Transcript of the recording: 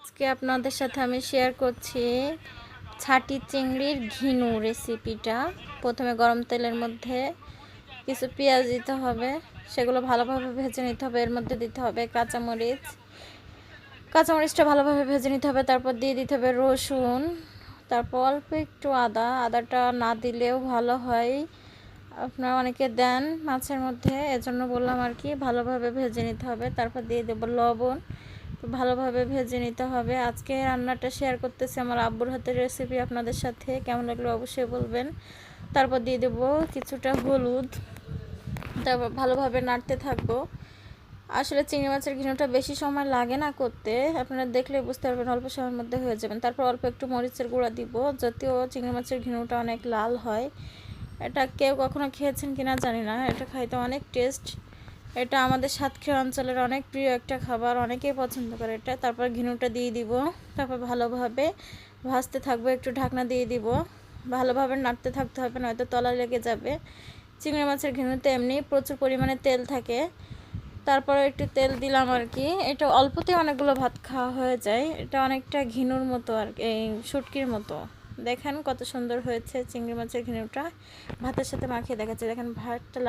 আজকে আপনাদের সাথে আমি শেয়ার করছি ছাটি চিংড়ির ঘিনু রেসিপিটা। প্রথমে গরম তেলের মধ্যে কিছু পেঁয়াজ দিতে হবে, সেগুলো ভালোভাবে ভেজে নিতে হবে। এর মধ্যে দিতে হবে কাঁচামরিচটা ভালোভাবে ভেজে নিতে হবে। তারপর দিয়ে দিতে হবে রসুন, তারপর অল্প একটু আদাটা না দিলেও ভালো হয়, আপনারা অনেকে দেন মাছের মধ্যে, এজন্য বললাম আর কি। ভালোভাবে ভেজে নিতে হবে। তারপর দিয়ে দেবো লবণ, ভালোভাবে ভেজে নিতে হবে। আজকে রান্নাটা শেয়ার করতেছি আমার আব্বুর হাতের রেসিপি আপনাদের সাথে, কেমন লাগলো অবশ্যই বলবেন। তারপর দিয়ে দেবো কিছুটা হলুদ, তারপর ভালোভাবে নাড়তে থাকবো। আসলে চিংড়ি মাছের ঘিনুটা বেশি সময় লাগে না করতে, আপনারা দেখলে বুঝতে পারবেন, অল্প সময়ের মধ্যে হয়ে যাবেন। তারপর অল্প একটু মরিচের গুঁড়া দিব, যদিও চিংড়ি মাছের ঘিনুটা অনেক লাল হয়। এটা কেউ কখনো খেয়েছেন কিনা জানি না, এটা খাইতে অনেক টেস্ট। এটা আমাদের সাতক্ষীরা অঞ্চলের অনেক প্রিয় একটা খাবার, অনেকেই পছন্দ করে এটা। তারপর ঘিনুটা দিয়ে দিব, তারপর ভালোভাবে ভাজতে থাকবো, একটু ঢাকনা দিয়ে দিব, ভালোভাবে নাড়তে থাকতে হবে, নয়তো তলা লেগে যাবে। চিংড়ি মাছের ঘিনুতে এমনি প্রচুর পরিমাণে তেল থাকে, তারপরে একটু তেল দিলাম আর কি। এটা অল্পতে অনেকগুলো ভাত খাওয়া হয়ে যায়। এটা অনেকটা ঘিনুর মতো আর কি, এই শুটকির মতো। দেখেন কত সুন্দর হয়েছে চিংড়ি মাছের ঘিনুটা, ভাতের সাথে মাখিয়ে দেখাচ্ছে। দেখেন ভাতটা